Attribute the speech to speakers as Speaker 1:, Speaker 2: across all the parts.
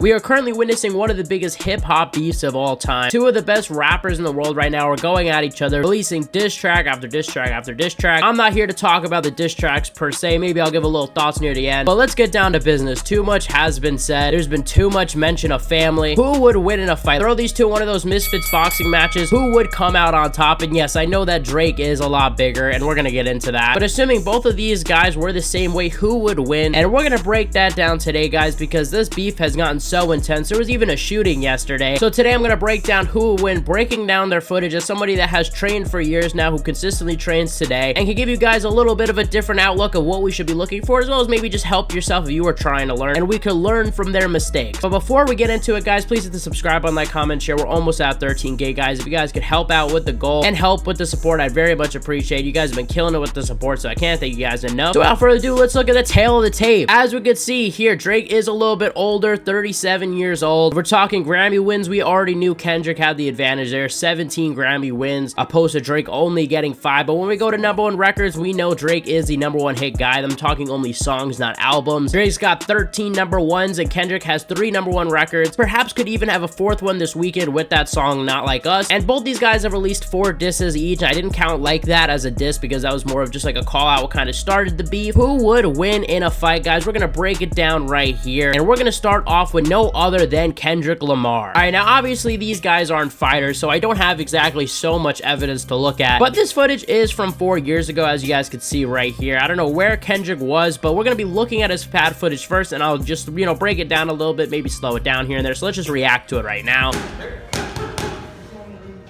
Speaker 1: We are currently witnessing one of the biggest hip-hop beefs of all time. Two of the best rappers in the world right now are going at each other, releasing diss track after diss track after diss track. I'm not here to talk about the diss tracks per se. Maybe I'll give a little thoughts near the end, but let's get down to business. Too much has been said. There's been too much mention of family. Who would win in a fight? Throw these two in one of those Misfits boxing matches. Who would come out on top? And yes, I know that Drake is a lot bigger, and we're gonna get into that. But assuming both of these guys were the same way, who would win? And we're gonna break that down today, guys, because this beef has gotten so intense. There was even a shooting yesterday. So today I'm gonna break down who will win, breaking down their footage as somebody that has trained for years now, who consistently trains today, and can give you guys a little bit of a different outlook of what we should be looking for, as well as maybe just help yourself if you are trying to learn, and we could learn from their mistakes. But before we get into it, guys, please hit the subscribe button, like, comment, share. We're almost at 13K, guys. If you guys could help out with the goal and help with the support, I'd very much appreciate. You guys have been killing it with the support, so I can't thank you guys enough. So without further ado, let's look at the tail of the tape. As we can see here, Drake is a little bit older, 37 years old. If we're talking Grammy wins, we already knew Kendrick had the advantage there. 17 Grammy wins, opposed to Drake only getting 5. But when we go to #1 records, we know Drake is the #1 hit guy. I'm talking only songs, not albums. Drake's got 13 #1s, and Kendrick has 3 #1 records. Perhaps could even have a 4th one this weekend with that song Not Like Us. And both these guys have released 4 disses each. I didn't count like that as a diss because that was more of just like a call out what kind of started the beef. Who would win in a fight, guys? We're gonna break it down right here, and we're gonna start off with no other than Kendrick Lamar. All right, now obviously these guys aren't fighters, so I don't have exactly so much evidence to look at, but this footage is from 4 years ago, as you guys can see right here. I don't know where Kendrick was, but we're gonna be looking at his pad footage first, and I'll just, you know, break it down a little bit, maybe slow it down here and there. So let's just react to it right now.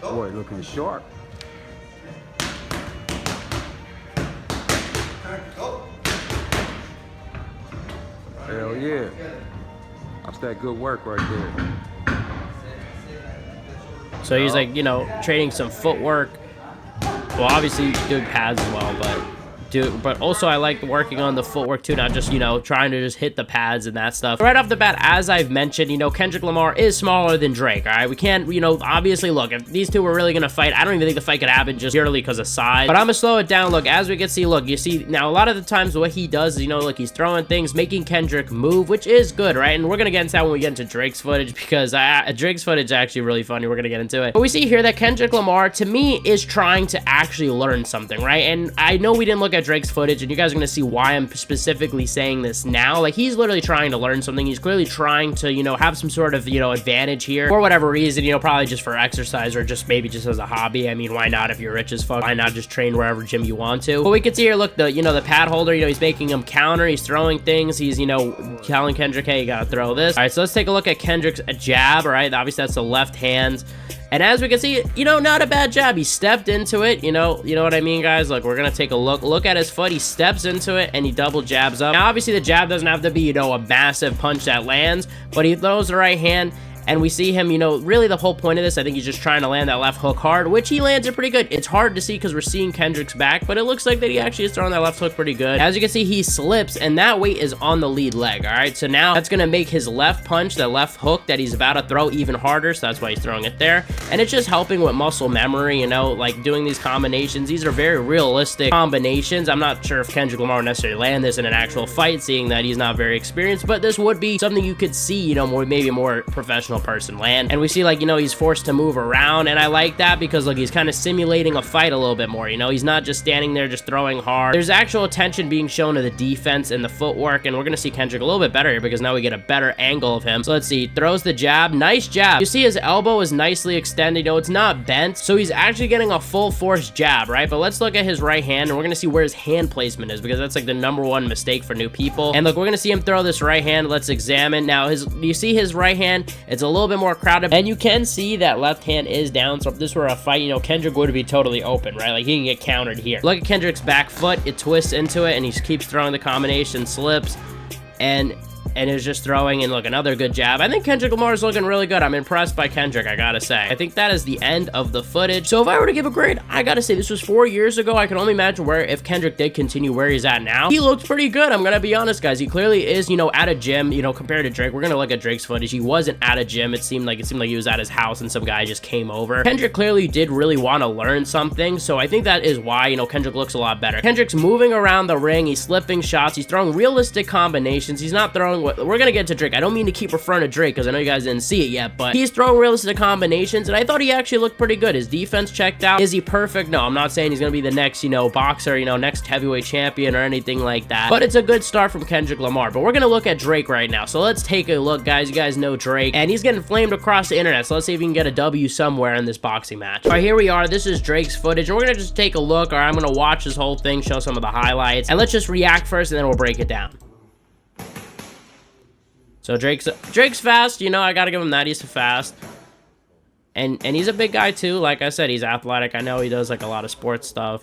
Speaker 2: Boy, looking sharp. Hell yeah. That's that good work right there.
Speaker 1: So he's like, you know, trading some footwork. Well, obviously doing pads as well, but also I like working on the footwork too, not just, you know, trying to just hit the pads and that stuff. Right off the bat, as I've mentioned, you know, Kendrick Lamar is smaller than Drake, all right? We can't, you know, obviously, look, if these two were really gonna fight, I don't even think the fight could happen just purely because of size. But I'm gonna slow it down. Look, as we can see, look, you see, now a lot of the times what he does is, you know, like he's throwing things, making Kendrick move, which is good, right? And we're gonna get into that when we get into Drake's footage, because Drake's footage is actually really funny. We're gonna get into it. But we see here that Kendrick Lamar, to me, is trying to actually learn something, right? And I know we didn't look at Drake's footage, and you guys are gonna see why I'm specifically saying this now. Like, he's literally trying to learn something. He's clearly trying to, you know, have some sort of, you know, advantage here for whatever reason, you know, probably just for exercise or just maybe just as a hobby. I mean, why not? If you're rich as fuck, why not just train wherever gym you want to? But we can see here, look, the, you know, the pad holder, you know, he's making him counter, he's throwing things, he's, you know, telling Kendrick, hey, you gotta throw this. All right, so let's take a look at Kendrick's jab. All right, obviously that's the left hand. And as we can see, you know, not a bad jab. He stepped into it, you know what I mean, guys? Look, we're gonna take a look at his foot. He steps into it and he double jabs up. Now, obviously the jab doesn't have to be, you know, a massive punch that lands, but he throws the right hand. And we see him, you know, really the whole point of this, I think he's just trying to land that left hook hard, which he lands it pretty good. It's hard to see because we're seeing Kendrick's back, but it looks like that he actually is throwing that left hook pretty good. As you can see, he slips, and that weight is on the lead leg, all right? So now that's going to make his left punch, the left hook that he's about to throw, even harder, so that's why he's throwing it there. And it's just helping with muscle memory, you know, like doing these combinations. These are very realistic combinations. I'm not sure if Kendrick Lamar would necessarily land this in an actual fight, seeing that he's not very experienced, but this would be something you could see, you know, more, maybe a more professional person land. And we see, like, you know, he's forced to move around, and I like that because, look, he's kind of simulating a fight a little bit more, you know? He's not just standing there just throwing hard. There's actual attention being shown to the defense and the footwork, and we're gonna see Kendrick a little bit better here because now we get a better angle of him. So let's see, throws the jab, nice jab. You see his elbow is nicely extended, you know, it's not bent, so he's actually getting a full force jab, right? But let's look at his right hand, and we're gonna see where his hand placement is because that's like the #1 mistake for new people. And look, we're gonna see him throw this right hand. Let's examine. Now, you see his right hand, it's a little bit more crowded, and you can see that left hand is down, so if this were a fight, you know, Kendrick would be totally open, right? Like, he can get countered here. Look at Kendrick's back foot, it twists into it, and he keeps throwing the combination, slips, and is just throwing, and look, another good jab. I think Kendrick Lamar is looking really good. I'm impressed by Kendrick, I gotta say. I think that is the end of the footage. So if I were to give a grade, I gotta say this was 4 years ago. I can only imagine where, if Kendrick did continue where he's at now, he looked pretty good. I'm gonna be honest, guys. He clearly is, you know, at a gym, you know, compared to Drake. We're gonna look at Drake's footage. He wasn't at a gym. It seemed like he was at his house and some guy just came over. Kendrick clearly did really want to learn something, so I think that is why, you know, Kendrick looks a lot better. Kendrick's moving around the ring. He's slipping shots. He's throwing realistic combinations. He's not throwing we're gonna get to Drake. I don't mean to keep referring to Drake because I know you guys didn't see it yet, but he's throwing realistic combinations, and I thought he actually looked pretty good. His defense checked out. Is he perfect? No, I'm not saying he's gonna be the next, you know, boxer, you know, next heavyweight champion or anything like that, but it's a good start from Kendrick Lamar. But we're gonna look at Drake right now, so let's take a look, guys. You guys know Drake, and he's getting flamed across the internet, so let's see if we can get a W somewhere in this boxing match. All right, here we are. This is Drake's footage, and we're gonna just take a look. All right, I'm gonna watch this whole thing, show some of the highlights, and let's just react first, and then we'll break it down. So Drake's fast, you know, I gotta give him that. He's fast. And he's a big guy too. Like I said, he's athletic. I know he does like a lot of sports stuff.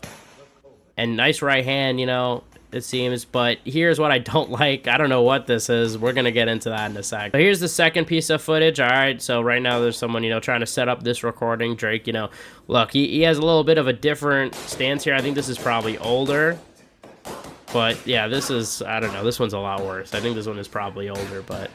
Speaker 1: And nice right hand, you know, it seems. But here's what I don't like. I don't know what this is. We're gonna get into that in a sec. So here's the second piece of footage. All right, so right now there's someone, you know, trying to set up this recording. Drake, you know, look, he has a little bit of a different stance here. I think this is probably older. But yeah, this is, I don't know, this one's a lot worse. I think this one is probably older, but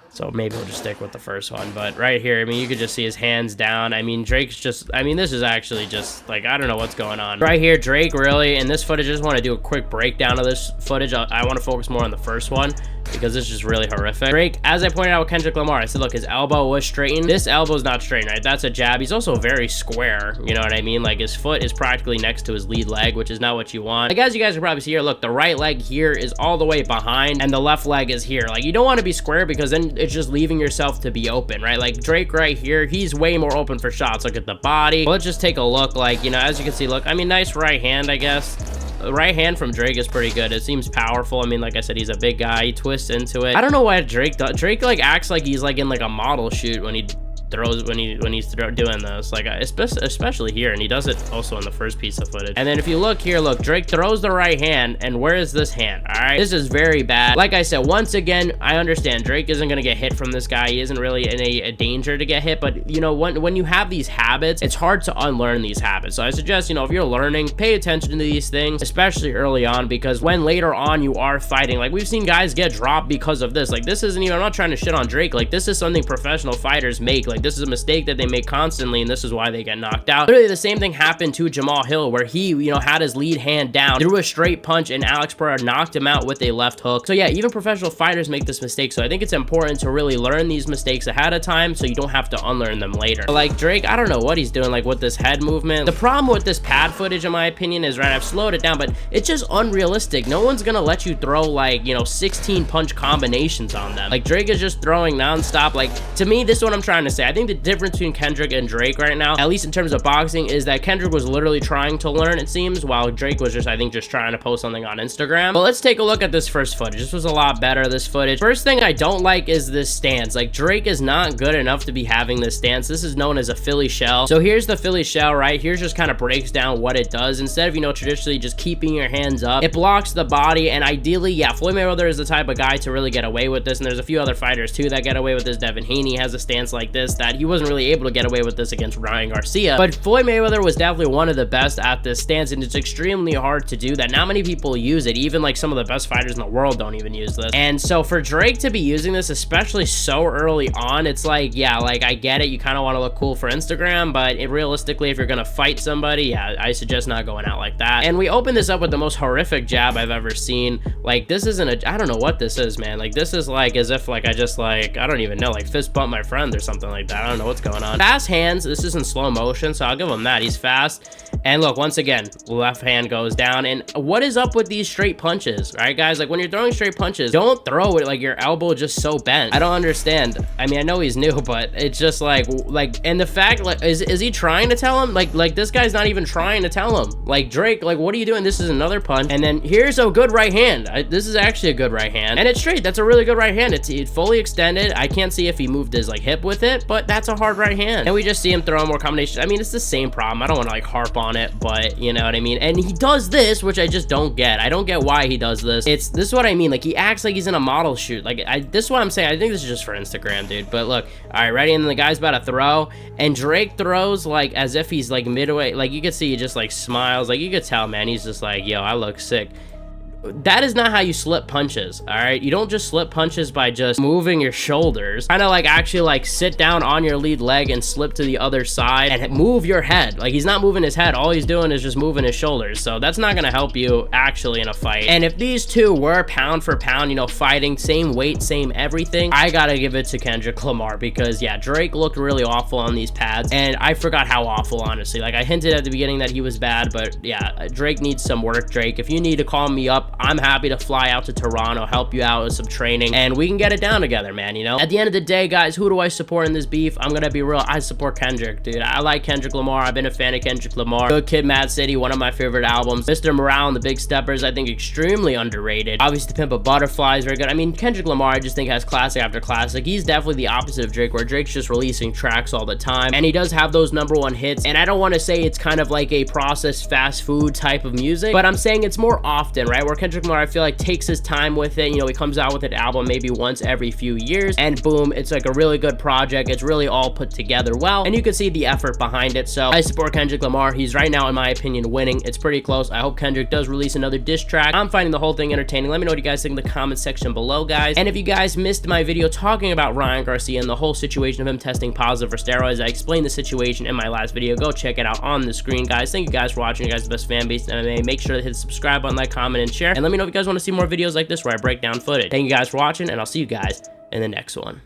Speaker 1: so maybe we'll just stick with the first one. But right here, I mean, you could just see his hands down. I mean, Drake's just, I mean, this is actually just, like, I don't know what's going on. Right here, Drake, really, in this footage, I just want to do a quick breakdown of this footage. I want to focus more on the first one, because this is just really horrific. Drake, as I pointed out with Kendrick Lamar, I said, look, his elbow was straightened. This elbow's not straightened, right? That's a jab. He's also very square, you know what I mean? Like, his foot is practically next to his lead leg, which is not what you want. Like, as you guys can probably see here, look, the right leg here is all the way behind, and the left leg is here. Like, you don't want to be square, because then it's just leaving yourself to be open, right? Like, Drake right here, he's way more open for shots. Look at the body. Let's just take a look. Like, you know, as you can see, look, I mean, nice right hand, I guess. The right hand from Drake is pretty good. It seems powerful. I mean, like I said, he's a big guy. He twists into it. I don't know why Drake does. Drake like acts like he's like in like a model shoot when he throws when he's doing this, like especially here, and he does it also in the first piece of footage. And then if you look here, look, Drake throws the right hand, and where is this hand? All right, this is very bad. Like I said, once again, I understand Drake isn't gonna get hit from this guy. He isn't really in a danger to get hit, but you know, when you have these habits, it's hard to unlearn these habits. So I suggest, you know, if you're learning, pay attention to these things, especially early on, because when later on you are fighting, like we've seen guys get dropped because of this. Like, this isn't even, I'm not trying to shit on Drake, like this is something professional fighters make. Like, this is a mistake that they make constantly, and this is why they get knocked out. Literally the same thing happened to Jamal Hill, where he, you know, had his lead hand down, threw a straight punch, and Alex Pereira knocked him out with a left hook. So yeah, even professional fighters make this mistake, so I think it's important to really learn these mistakes ahead of time so you don't have to unlearn them later. But like Drake, I don't know what he's doing, like with this head movement. The problem with this pad footage, in my opinion, is, right, I've slowed it down, but it's just unrealistic. No one's gonna let you throw like, you know, 16 punch combinations on them. Like, Drake is just throwing nonstop. Like, to me, this is what I'm trying to say. I think the difference between Kendrick and Drake right now, at least in terms of boxing, is that Kendrick was literally trying to learn, it seems, while Drake was just, I think, just trying to post something on Instagram. But let's take a look at this first footage. This was a lot better, this footage. First thing I don't like is this stance. Like, Drake is not good enough to be having this stance. This is known as a Philly shell. So here's the Philly shell, right? Here's just kind of breaks down what it does. Instead of, you know, traditionally just keeping your hands up, it blocks the body, and ideally, yeah, Floyd Mayweather is the type of guy to really get away with this, and there's a few other fighters too that get away with this. Devin Haney has a stance like this that he wasn't really able to get away with this against Ryan Garcia, but Floyd Mayweather was definitely one of the best at this stance, and it's extremely hard to do that. Not many people use it. Even like some of the best fighters in the world don't even use this. And so for Drake to be using this, especially so early on, it's like, yeah, like I get it, you kind of want to look cool for Instagram, but realistically, if you're gonna fight somebody, yeah, I suggest not going out like that. And we open this up with the most horrific jab I've ever seen. Like, this isn't a, I don't know what this is, man. Like, this is like as if like I just like, I don't even know, like fist bump my friend or something like that. I don't know what's going on. Fast hands. This is in slow motion, so I'll give him that. He's fast. And look, once again, left hand goes down. And what is up with these straight punches, right, guys? Like, when you're throwing straight punches, don't throw it like your elbow just so bent. I don't understand. I mean, I know he's new, but it's just like, and the fact, like, is he trying to tell him? Like this guy's not even trying to tell him. Like, Drake, like, what are you doing? This is another punch. And then here's a good right hand. This is actually a good right hand. And it's straight. That's a really good right hand. It's fully extended. I can't see if he moved his, like, hip with it, but that's a hard right hand. And we just see him throwing more combinations. I mean, it's the same problem. I don't want to, like, harp on it, but you know what I mean? And he does this, which I just don't get. I don't get why he does this. This is what I mean. Like, he acts like he's in a model shoot. Like, this is what I'm saying. I think this is just for Instagram, dude. But look, all right, ready? And then the guy's about to throw, and Drake throws, like, as if he's, like, midway. Like, you could see he just, like, smiles. Like, you could tell, man, he's just like, yo, I look sick. that is not how you slip punches, all right? You don't just slip punches by just moving your shoulders. Kind of like actually like sit down on your lead leg and slip to the other side and move your head. Like, he's not moving his head. All he's doing is just moving his shoulders. So that's not gonna help you actually in a fight. And if these two were pound for pound, you know, fighting, same weight, same everything, I gotta give it to Kendrick Lamar, because yeah, Drake looked really awful on these pads, and I forgot how awful, honestly. Like, I hinted at the beginning that he was bad, but yeah, Drake needs some work. Drake, if you need to call me up, I'm happy to fly out to Toronto, help you out with some training, and we can get it down together, man. You know, at the end of the day, guys, who do I support in this beef? I'm gonna be real, I support Kendrick, dude. I like Kendrick Lamar. I've been a fan of Kendrick Lamar. Good Kid, Mad City, one of my favorite albums. Mr. Morale and the Big Steppers, I think extremely underrated. Obviously, The Pimp a Butterfly is very good. I mean, Kendrick Lamar, I just think has classic after classic. He's definitely the opposite of Drake, where Drake's just releasing tracks all the time, and he does have those #1 hits. And I don't want to say it's kind of like a processed fast food type of music, but I'm saying it's more often, right? Where Kendrick Lamar, I feel like, takes his time with it. You know, he comes out with an album maybe once every few years, and boom, it's like a really good project. It's really all put together well, and you can see the effort behind it. So I support Kendrick Lamar. He's right now, in my opinion, winning. It's pretty close. I hope Kendrick does release another diss track. I'm finding the whole thing entertaining. Let me know what you guys think in the comment section below, guys. And if you guys missed my video talking about Ryan Garcia and the whole situation of him testing positive for steroids, I explained the situation in my last video. Go check it out on the screen, guys. Thank you guys for watching. You guys are the best fan base in MMA. Make sure to hit the subscribe button, like, comment, and share. And let me know if you guys want to see more videos like this where I break down footage. Thank you guys for watching, and I'll see you guys in the next one.